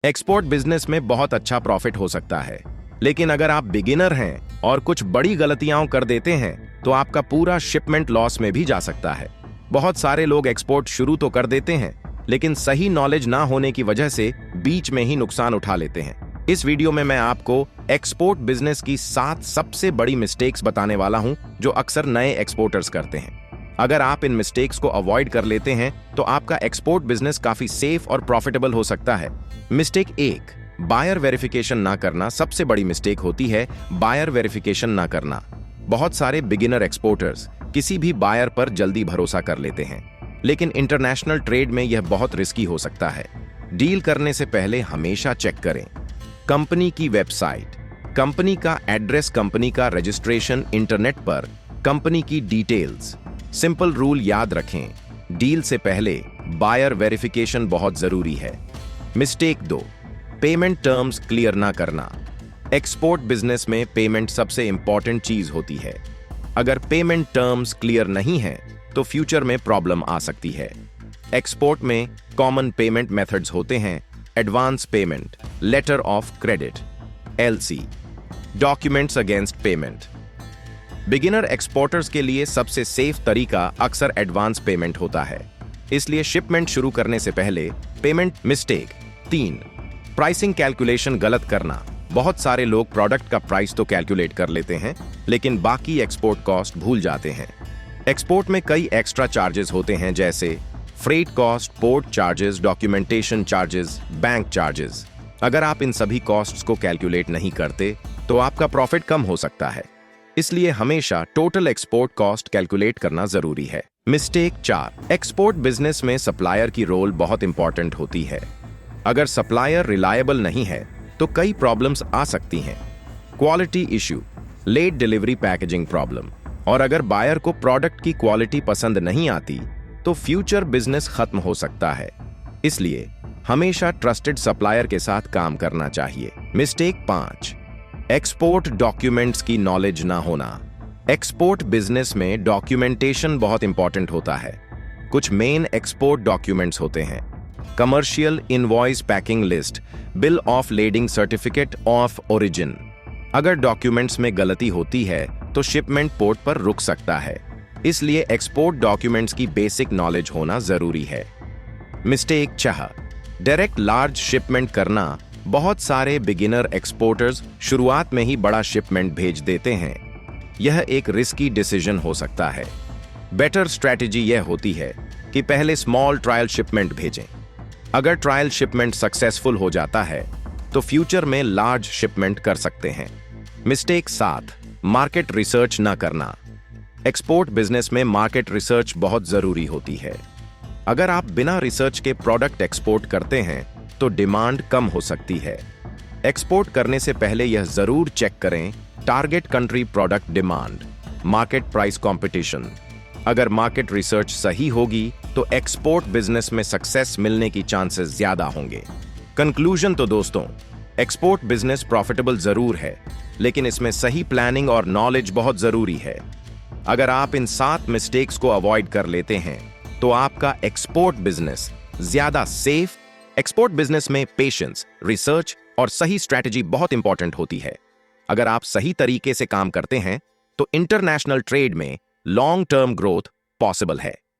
Export business में बहुत अच्छा प्रॉफिट हो सकता है, लेकिन अगर आप बिगिनर हैं और कुछ बड़ी गलतियां कर देते हैं तो आपका पूरा शिपमेंट लॉस में भी जा सकता है। बहुत सारे लोग एक्सपोर्ट शुरू तो कर देते हैं, लेकिन सही नॉलेज ना होने की वजह से बीच में ही नुकसान उठा लेते हैं। इस वीडियो में मैं आपको एक्सपोर्ट बिजनेस की 7 सबसे बड़ी मिस्टेक्स बताने वाला हूं जो अक्सर नए एक्सपोर्टर्स करते हैं। अगर आप इन मिस्टेक्स को अवॉइड कर लेते हैं तो आपका एक्सपोर्ट बिजनेस काफी सेफ और प्रॉफिटेबल हो सकता है। मिस्टेक 1, बायर वेरिफिकेशन ना करना सबसे बड़ी मिस्टेक होती है। बायर वेरिफिकेशन ना करना। बहुत सारे बिगिनर एक्सपोर्टर्स किसी भी बायर पर जल्दी भरोसा कर लेते हैं, लेकिन इंटरनेशनल ट्रेड में यह बहुत रिस्की हो सकता है। डील करने से पहले हमेशा चेक करें कंपनी की वेबसाइट, कंपनी का एड्रेस, कंपनी का रजिस्ट्रेशन, इंटरनेट पर कंपनी की डिटेल्स। सिंपल रूल याद रखें, डील से पहले बायर वेरिफिकेशन बहुत जरूरी है। मिस्टेक 2, पेमेंट टर्म्स क्लियर ना करना। एक्सपोर्ट बिजनेस में पेमेंट सबसे इंपॉर्टेंट चीज होती है। अगर पेमेंट टर्म्स क्लियर नहीं है तो फ्यूचर में प्रॉब्लम आ सकती है। एक्सपोर्ट में कॉमन पेमेंट मेथड्स होते हैं: advance payment, letter of credit, LC, documents against payment. Beginner exporters के लिए सबसे सेफ तरीका अक्सर एडवांस पेमेंट होता है, इसलिए शिपमेंट शुरू करने से पहले पेमेंट। मिस्टेक 3, प्राइसिंग कैलकुलेशन गलत करना। बहुत सारे लोग प्रोडक्ट का प्राइस तो कैलकुलेट कर लेते हैं, लेकिन बाकी एक्सपोर्ट कॉस्ट भूल जाते हैं। एक्सपोर्ट में कई एक्स्ट्रा चार्जेस होते हैं, जैसे freight cost, port charges, documentation charges, bank charges. अगर आप इन सभी कॉस्ट्स को कैलकुलेट नहीं करते तो आपका प्रॉफिट कम हो सकता है, इसलिए हमेशा टोटल एक्सपोर्ट कॉस्ट कैलकुलेट करना जरूरी है। मिस्टेक 4, एक्सपोर्ट बिजनेस में सप्लायर की रोल बहुत इंपॉर्टेंट होती है। अगर सप्लायर रिलायबल नहीं है तो कई प्रॉब्लम्स आ सकती हैं। Quality issue, late delivery, packaging problem, और अगर बायर को प्रोडक्ट की क्वालिटी पसंद नहीं आती तो फ्यूचर बिजनेस खत्म हो सकता है। इसलिए हमेशा ट्रस्टेड सप्लायर के साथ काम करना चाहिए। मिस्टेक 5, एक्सपोर्ट डॉक्यूमेंट्स की नॉलेज ना होना। एक्सपोर्ट बिजनेस में डॉक्यूमेंटेशन बहुत इंपॉर्टेंट होता है। कुछ मेन एक्सपोर्ट डॉक्यूमेंट्स होते हैं: commercial invoice, packing list, bill of lading, certificate of origin. अगर डॉक्यूमेंट्स में गलती होती है तो शिपमेंट पोर्ट पर रुक सकता है, इसलिए एक्सपोर्ट डॉक्यूमेंट्स की बेसिक नॉलेज होना जरूरी है। मिस्टेक 6, डायरेक्ट लार्ज शिपमेंट करना। बहुत सारे बिगिनर एक्सपोर्टर्स शुरुआत में ही बड़ा शिपमेंट भेज देते हैं। यह एक रिस्की डिसीजन हो सकता है। बेटर स्ट्रैटेजी यह होती है कि पहले स्मॉल ट्रायल शिपमेंट भेजें। अगर ट्रायल शिपमेंट सक्सेसफुल हो जाता है तो फ्यूचर में लार्ज शिपमेंट कर सकते हैं। मिस्टेक 7, मार्केट रिसर्च ना करना। एक्सपोर्ट बिजनेस में मार्केट रिसर्च बहुत जरूरी होती है। अगर आप बिना रिसर्च के प्रोडक्ट एक्सपोर्ट करते हैं तो डिमांड कम हो सकती है। एक्सपोर्ट करने से पहले यह जरूर चेक करें target country product demand, market price, competition. अगर मार्केट रिसर्च सही होगी तो एक्सपोर्ट बिजनेस में सक्सेस मिलने की चांसेस ज्यादा होंगे। कंक्लूजन तो दोस्तों, एक्सपोर्ट बिजनेस प्रॉफिटेबल जरूर है, लेकिन इसमें सही प्लानिंग और नॉलेज बहुत जरूरी है। अगर आप इन 7 मिस्टेक्स को अवॉइड कर लेते हैं तो आपका एक्सपोर्ट बिजनेस ज्यादा सेफ। एक्सपोर्ट बिजनेस में पेशेंस, रिसर्च और सही स्ट्रैटेजी बहुत इंपॉर्टेंट होती है। अगर आप सही तरीके से काम करते हैं तो इंटरनेशनल ट्रेड में लॉन्ग टर्म ग्रोथ पॉसिबल है।